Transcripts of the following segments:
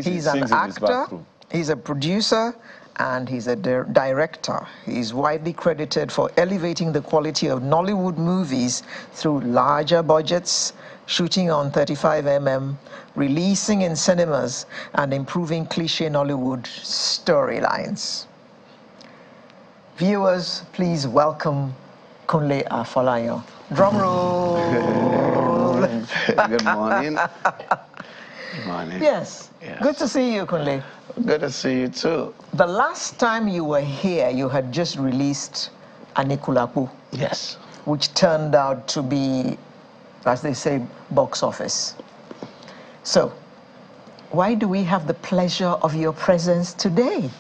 He's an actor, he's a producer, and he's a director. He's widely credited for elevating the quality of Nollywood movies through larger budgets, shooting on 35mm, releasing in cinemas, and improving cliché Nollywood storylines. Viewers, please welcome Kunle Afolayan. Drum roll. Good morning. Good morning. Yes. Good to see you, Kunle. Good to see you too. The last time you were here, you had just released Anikulapo. Yes. Which turned out to be, as they say, box office. So, why do we have the pleasure of your presence today?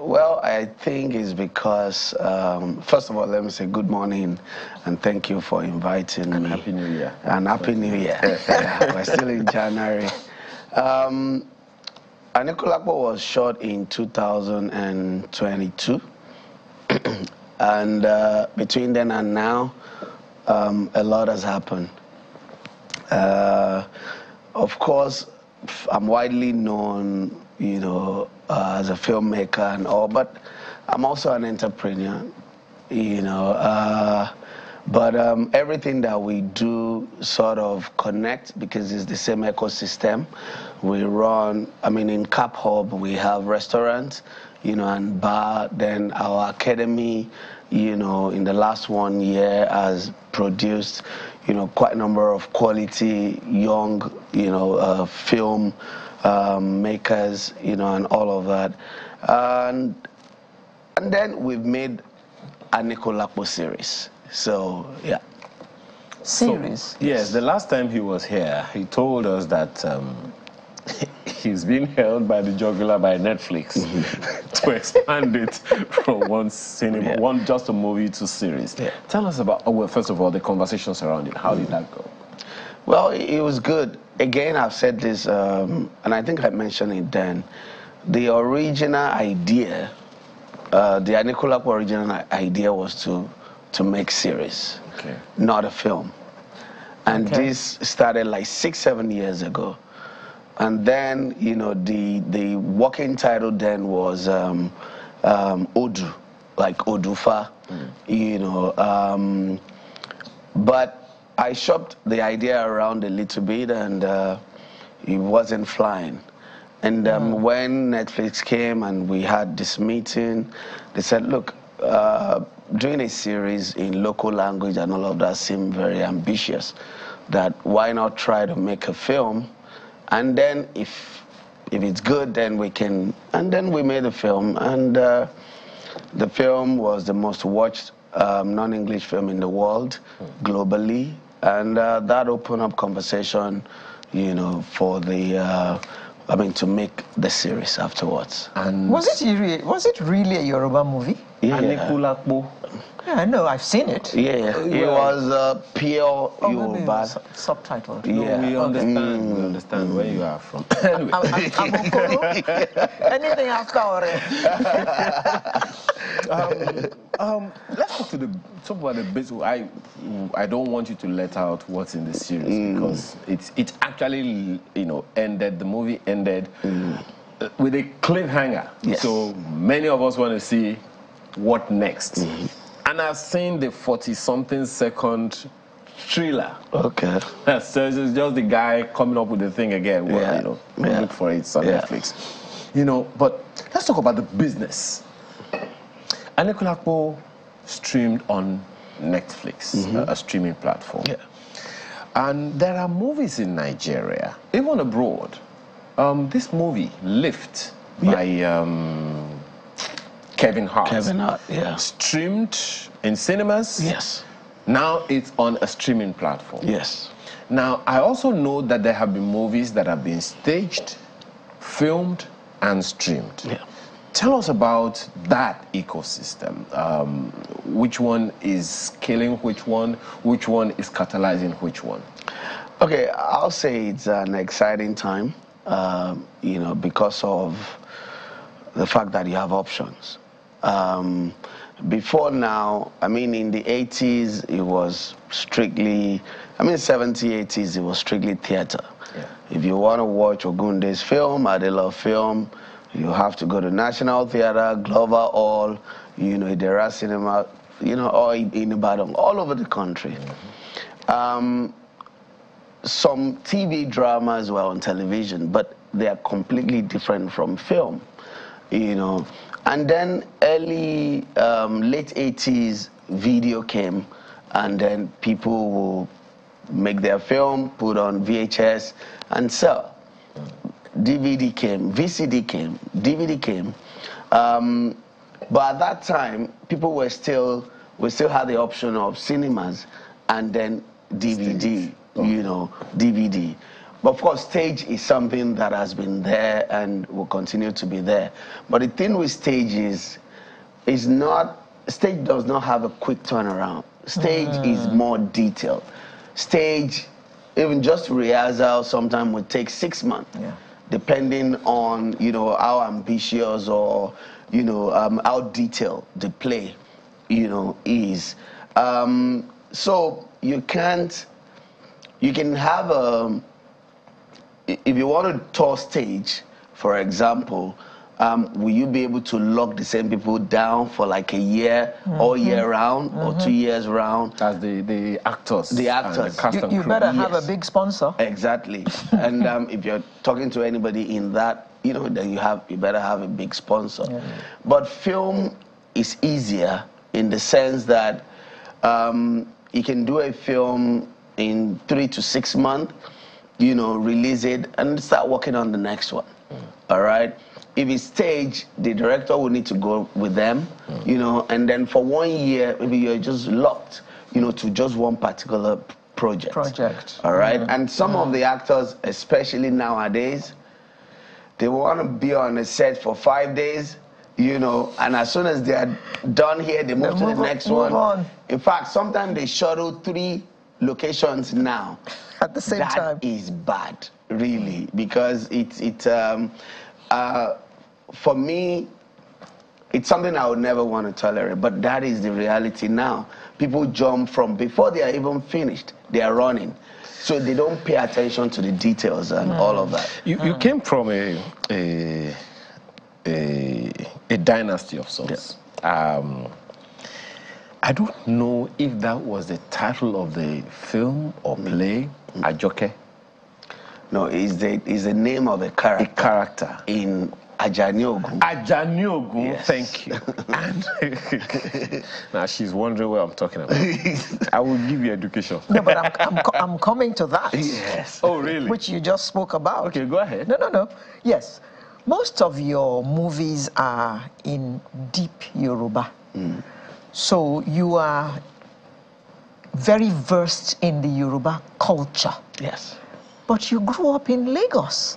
Well, I think it's because, first of all, let me say good morning and thank you for inviting me. Happy New Year. And Happy New Year. Yeah, we're still in January. Anikulapo was shot in 2022. And between then and now, a lot has happened. Of course, I'm widely known, you know, as a filmmaker and all, but I'm also an entrepreneur, you know. But everything that we do sort of connect because it's the same ecosystem. We run, I mean, in Cap Hub, we have restaurants, you know, and bar. Then our academy, you know, in the last 1 year has produced, you know, quite a number of quality young, you know, film makers, you know, and all of that. And then we've made a Anikulapo series. So, yeah. Series? So, yes, the last time he was here, he told us that he's being held by the jugular by Netflix to expand it from one cinema, just a movie to series. Yeah. Tell us about, well, first of all, the conversation surrounding it. How did that go? Well, it was good. Again, I've said this, and I think I mentioned it then. The original idea, the Anikulapo original idea was to make series, not a film. And this started like 6-7 years ago. And then, you know, the working title then was Odu, like Odufa, you know. But I shopped the idea around a little bit, and it wasn't flying. And when Netflix came and we had this meeting, they said, look, doing a series in local language and all of that seemed very ambitious. That why not try to make a film? And then if it's good, then we can. And then we made a film, and the film was the most watched non-English film in the world globally. And that opened up conversation, you know, for the, I mean, to make the series afterwards. And was it really a Yoruba movie? Yeah. Anikulapo. Yeah, I know, I've seen it. Yeah, it was pure Yoruba. Subtitled. Yeah, we understand. We understand where you are from. I'm Okoro. Anything after Ore. Let's talk about the bit. I don't want you to let out what's in the series because it actually, you know, ended. The movie ended with a cliffhanger. Yes. So many of us want to see what next. And I've seen the 40-something second thriller. Okay. So it's just the guy coming up with the thing again. Well, you know, look for it. It's on Netflix. You know, but let's talk about the business. Anikulapo streamed on Netflix, a streaming platform. Yeah. And there are movies in Nigeria, even abroad. This movie, Lift, by Kevin Hart. Streamed in cinemas. Yes. Now it's on a streaming platform. Yes. Now, I also know that there have been movies that have been staged, filmed, and streamed. Yeah. Tell us about that ecosystem. Which one is killing which one is catalyzing which one? Okay, I'll say it's an exciting time, you know, because of the fact that you have options. Before now, I mean, in the 80s, it was strictly, I mean, 70s, 80s, it was strictly theater. Yeah. If you want to watch Ogunde's film, Adela film, you have to go to National Theatre, Glover Hall, Idera Cinema, or in Ibadan, all over the country. Some TV dramas were on television, but they are completely different from film, And then late 80s, video came, and then people will make their film, put on VHS, and sell. DVD came, VCD came, DVD came. But at that time, people we still had the option of cinemas and then DVD, DVD. But of course, stage is something that has been there and will continue to be there. But the thing with stage stage does not have a quick turnaround. Stage is more detailed. Stage, even just rehearsal, sometimes would take 6 months, depending on how ambitious or how detailed the play is. So you can have if you want to tour stage, for example, will you be able to lock the same people down for like a year, all year round, or 2 years round? As the actors. The actors. You better have a big sponsor. Exactly. And if you're talking to anybody in that, then you better have a big sponsor. Yeah. But film is easier in the sense that you can do a film in 3 to 6 months, release it, and start working on the next one. All right? If it's stage, the director will need to go with them, and then for 1 year, maybe you're just locked, to just one particular project. All right? And some of the actors, especially nowadays, they want to be on a set for 5 days, and as soon as they are done here, they move to the next one. In fact, sometimes they shuttle 3 locations now. At the same time. That is bad, really, because for me, it's something I would never want to tolerate, but that is the reality now. People jump from before they are even finished, they are running. So they don't pay attention to the details and all of that. You came from a dynasty of sorts. Yes. I don't know if that was the title of the film or play, Ajoke. No, it's the name of a character. A character. In Ajani Ogun. Ajani Ogun, yes. Thank you. And now she's wondering what I'm talking about. I will give you education. No, but I'm coming to that. Yes. Oh, really? Which you just spoke about. Okay, go ahead. No. Yes. Most of your movies are in deep Yoruba. So you are very versed in the Yoruba culture. Yes. But you grew up in Lagos.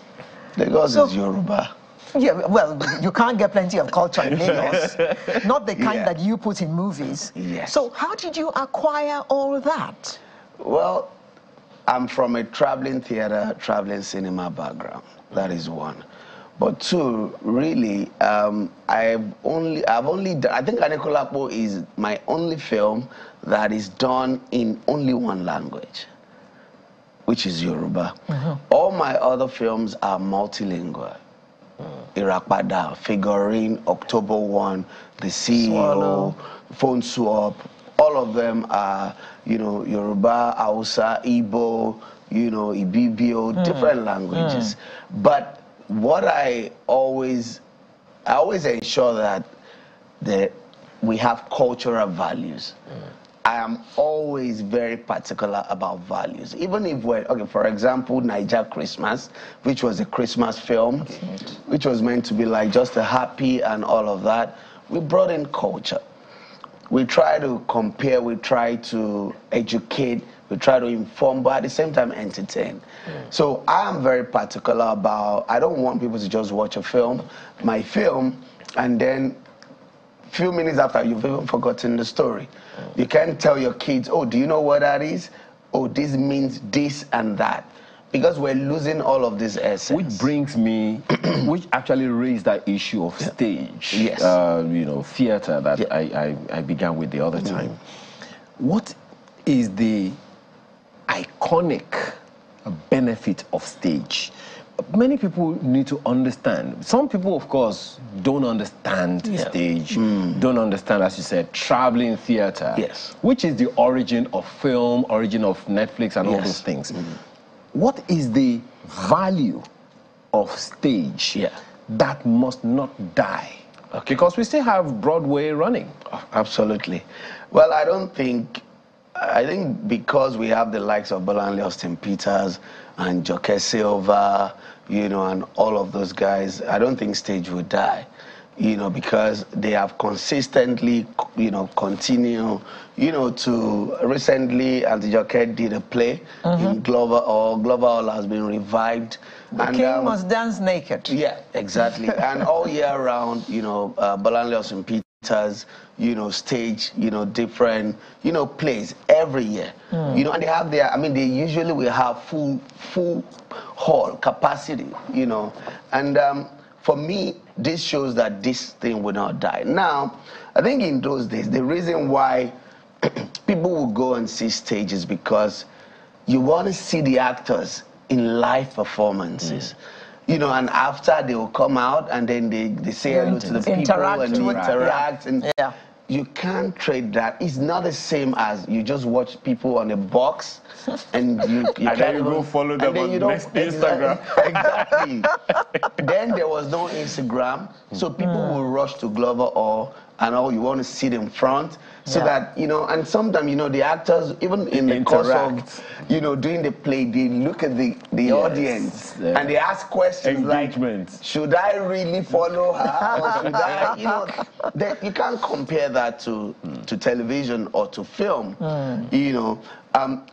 Lagos is Yoruba. Yeah, well, you can't get plenty of culture in Lagos. Not the kind that you put in movies. Yes. So how did you acquire all that? Well, I'm from a traveling theater, traveling cinema background. That is one. But 2, really, I think Anikulapo is my only film that is done in only one language, which is Yoruba. All my other films are multilingual. Irapada, Figurine, October 1, The CEO, Phone Swap, all of them are, Yoruba, Hausa, Igbo, Ibibio, different languages. But what I always ensure that we have cultural values. I am always very particular about values. Even if for example, Niger Christmas, which was a Christmas film, which was meant to be like just a happy and all of that, we brought in culture. We try to compare, we try to educate, we try to inform, but at the same time entertain. So I am very particular about, I don't want people to just watch my film, and then few minutes after you've even forgotten the story. You can't tell your kids, oh, do you know what that is? Oh, this means this and that. Because we're losing all of this essence. Which brings me, which actually raised that issue of stage. Yes. Theater that I began with the other time. What is the iconic benefit of stage. Many people need to understand. Some people, of course, don't understand stage, don't understand, as you said, traveling theater, which is the origin of film, origin of Netflix and all those things. What is the value of stage that must not die? Because we still have Broadway running. Absolutely. Well, I think because we have the likes of Bolanle, Austin Peters, and Joke Silva, you know, and all of those guys, I don't think stage will die, you know, because they have consistently, you know, continue, you know, to recently, Auntie Joke did a play in Glover Hall has been revived. The king must dance naked. Yeah, exactly. And all year round, you know, Bolanle, Austin Peters, you know, stage, you know, different, you know, plays every year. You know, and they have their, I mean, they usually will have full hall capacity, you know. And for me, this shows that this thing will not die. Now, I think in those days, the reason why people will go and see stage is because you want to see the actors in live performances. You know, and after they will come out and then they say hello to the people and interact. And you can't trade that. It's not the same as you just watch people on a box and you and then you go follow them on next Instagram. Exactly. Then there was no Instagram, so people will rush to Glover Hall and all, you want to sit in front so that, you know, and sometimes, you know, the actors, even in the course of, you know, doing the play, they look at the audience and they ask questions like, should I really follow her or should I, you know, you can't compare that to television or to film, you know.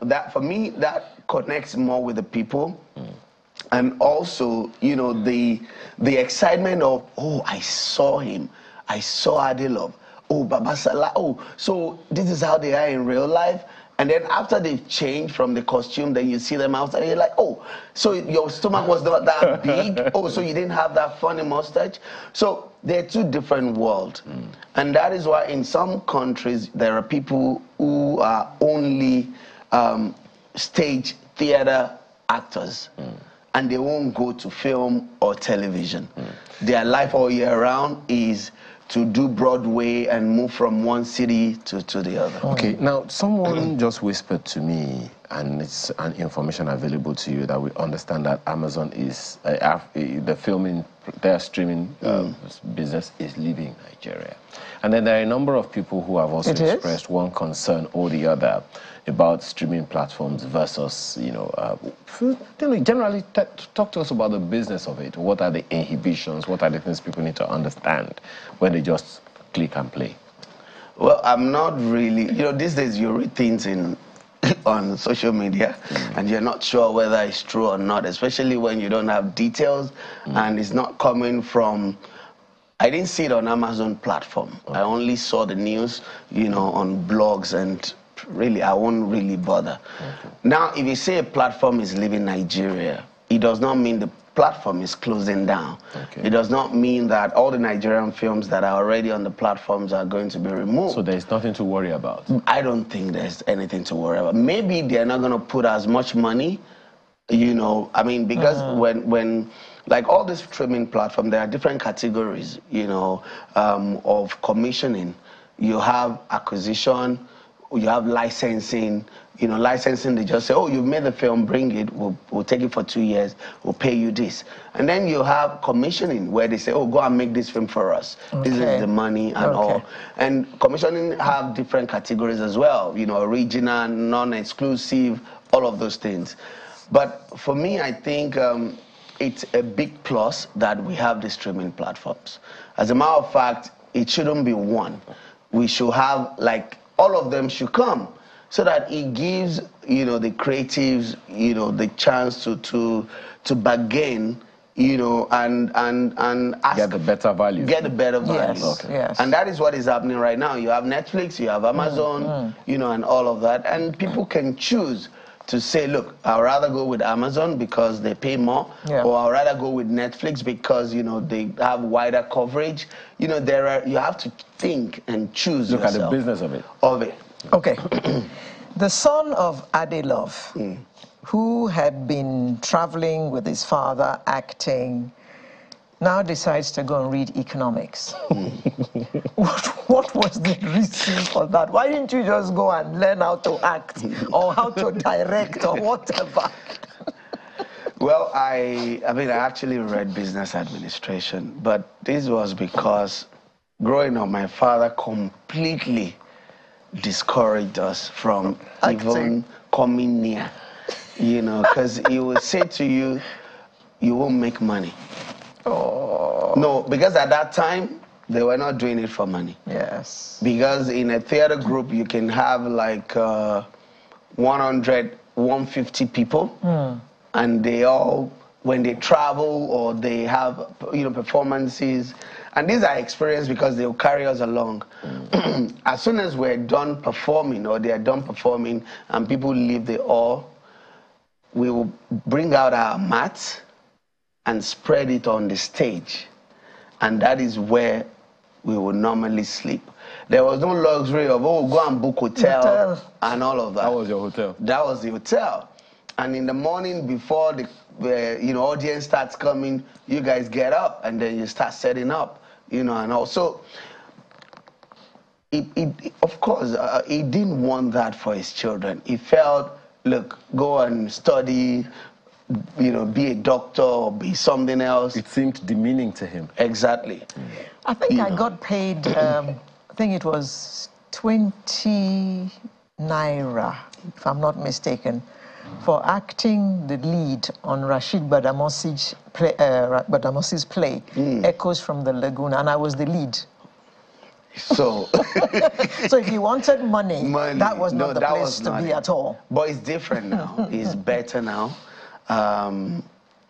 That for me, that connects more with the people. And also, you know, the excitement of, oh, I saw him. I saw Adelov. Oh, Baba Salah. Oh, so this is how they are in real life. And then after they change from the costume, then you see them outside, and you're like, oh, so your stomach was not that big? Oh, so you didn't have that funny mustache? So they're two different worlds. And that is why in some countries, there are people who are only stage theater actors. And they won't go to film or television. Their life all year round is to do Broadway and move from one city to the other. Okay, now someone just whispered to me, and it's an information available to you, that we understand that Amazon is, the filming, their streaming business is leaving Nigeria. And then there are a number of people who have also expressed one concern or the other about streaming platforms versus, you know, generally talk to us about the business of it. What are the inhibitions? What are the things people need to understand when they just click and play? Well, I'm not really, you know, these days you read things on social media and you're not sure whether it's true or not, especially when you don't have details and it's not coming from, I didn't see it on Amazon platform. I only saw the news, you know, on blogs, and really, I won't really bother. Now, if you say a platform is leaving Nigeria, it does not mean the platform is closing down. It does not mean that all the Nigerian films that are already on the platforms are going to be removed. So there's nothing to worry about? I don't think there's anything to worry about. Maybe they're not going to put as much money, you know, I mean, because when like all this streaming platform, there are different categories, you know, of commissioning. You have acquisition, you have licensing. You know, licensing, they just say, oh, you've made the film, bring it, we'll take it for 2 years, we'll pay you this. And then you have commissioning, where they say, oh, go and make this film for us. This is the money and all. And commissioning have different categories as well, you know, original, non-exclusive, all of those things. But for me, I think it's a big plus that we have the streaming platforms. As a matter of fact, it shouldn't be one. We should have, like, all of them should come, so that it gives, you know, the creatives, you know, the chance to bargain, you know, and ask, get the better value. Get the better value. Yes. And that is what is happening right now. You have Netflix, you have Amazon, you know, and all of that, and people can choose to say, look, I'd rather go with Amazon because they pay more, or I'd rather go with Netflix because, you know, they have wider coverage. You know, you have to think and choose Look yourself. at the business of it. Okay. The son of Adelove, who had been traveling with his father, acting, now decides to go and read economics. What was the reason for that? Why didn't you just go and learn how to act or how to direct or whatever? Well, I actually read business administration, but this was because growing up, my father completely discouraged us from even coming near, you know, because he would say to you, you won't make money. Oh. No, because at that time, they were not doing it for money. Yes. Because in a theater group, you can have like 100, 150 people, and they all, when they travel or they have, you know, performances, and these are experienced because they'll carry us along. As soon as we're done performing or they're done performing and people leave the hall, we will bring out our mats and spread it on the stage. And that is where we would normally sleep. There was no luxury of, oh, go and book hotel and all of that. That was your hotel? That was the hotel. And in the morning before the you know, audience starts coming, you guys get up and then you start setting up, you know, and also, of course, he didn't want that for his children. He felt, look, go and study, you know, be a doctor or be something else. It seemed demeaning to him. Exactly. I think I got paid, I think it was 20 naira, if I'm not mistaken, for acting the lead on Rashid Badamosi's play, Echoes from the Lagoon, and I was the lead. So, so if you wanted money, that was not the place to be at all. But it's different now. It's better now.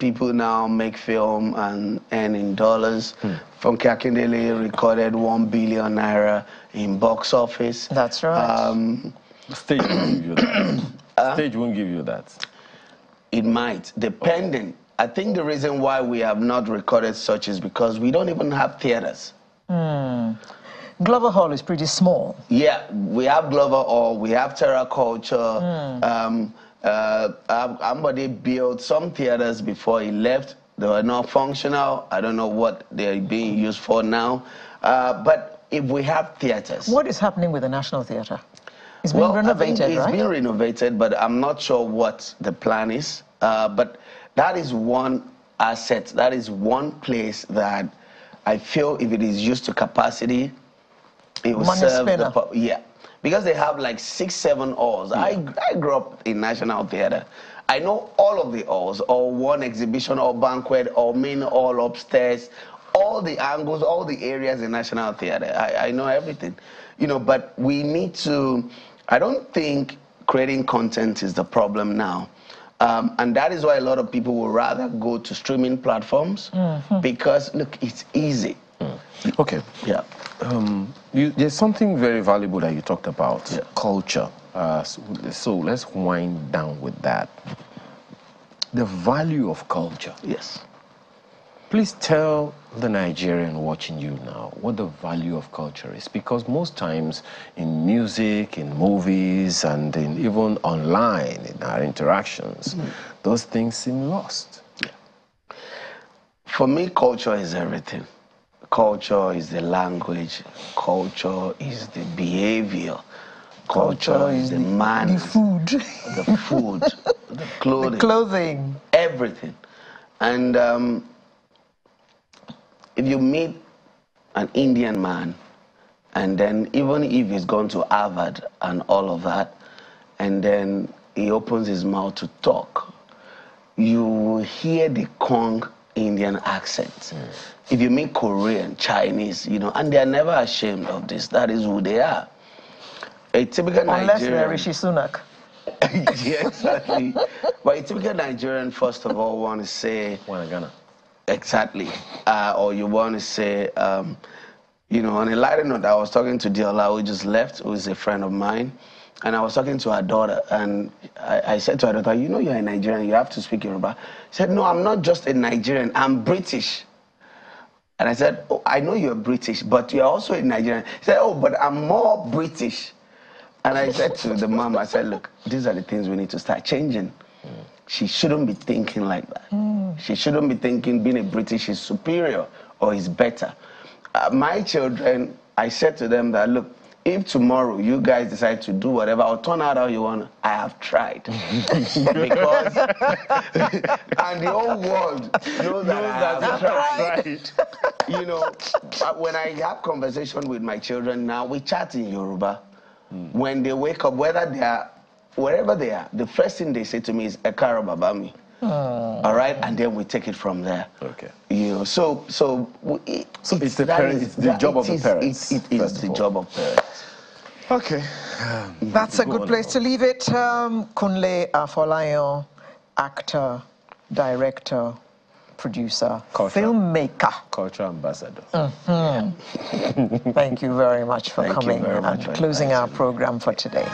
People now make film and earn in dollars. Funke Akindele recorded 1 billion naira in box office. That's right. Stage won't give you that. Stage won't give you that. It might, depending. I think the reason why we have not recorded such is because we don't even have theaters. Glover Hall is pretty small. Yeah, we have Glover Hall, we have Terra Culture. Somebody built some theaters before he left. They were not functional. I don't know what they're being used for now. But if we have theaters. What is happening with the National Theatre? It's been renovated, right? It's been renovated, but I'm not sure what the plan is. But that is one asset. That is one place that I feel if it is used to capacity, it will serve the... Yeah. Because they have like 6, 7 halls. Yeah. I grew up in National Theatre. I know all of the halls, or one exhibition, or banquet, or main hall upstairs, all the angles, all the areas in National Theatre. I know everything. You know, but we need to... I don't think creating content is the problem now. And that is why a lot of people would rather go to streaming platforms because, look, it's easy. Okay. Yeah. There's something very valuable that you talked about, culture. So let's wind down with that. The value of culture. Yes. Please tell the Nigerian watching you now what the value of culture is, because most times in music, in movies, and even online in our interactions, those things seem lost. Yeah. For me, culture is everything. Culture is the language. Culture is the behavior. Culture is the man. The food. The food. The clothing. The clothing. Everything. And if you meet an Indian man, and then even if he's gone to Harvard and all of that, and then he opens his mouth to talk, you hear the Kong Indian accent. If you meet Korean, Chinese, you know, and they are never ashamed of this. That is who they are. A typical Nigerian... Unless they're Rishi Sunak. Yeah, exactly. But a typical Nigerian, first of all, want to say... Ghana. Exactly. Or you want to say, you know, on a lighter note, I was talking to Diola, who just left, who is a friend of mine, and I was talking to her daughter, and I said to her daughter, you know you're a Nigerian, you have to speak Yoruba. She said, no, I'm not just a Nigerian, I'm British. And I said, oh, I know you're British, but you're also a Nigerian. She said, oh, but I'm more British. And I said to the mom, I said, look, these are the things we need to start changing. She shouldn't be thinking like that. She shouldn't be thinking being a British is superior or is better. My children, I said to them that, look, if tomorrow you guys decide to do whatever or turn out how you want, I have tried. Because, and the whole world knows that I have tried. You know, when I have conversation with my children now, we chat in Yoruba. When they wake up, whether they are, wherever they are, the first thing they say to me is, Ekaro Babami. All right, and then we take it from there. Okay. You know, so it's the parents. It's the job of the parents. It is the job of parents. Okay. That's a good place to leave it. Kunle Afolayan, actor, director, producer, filmmaker, culture ambassador. Thank you very much for coming and closing our program for today.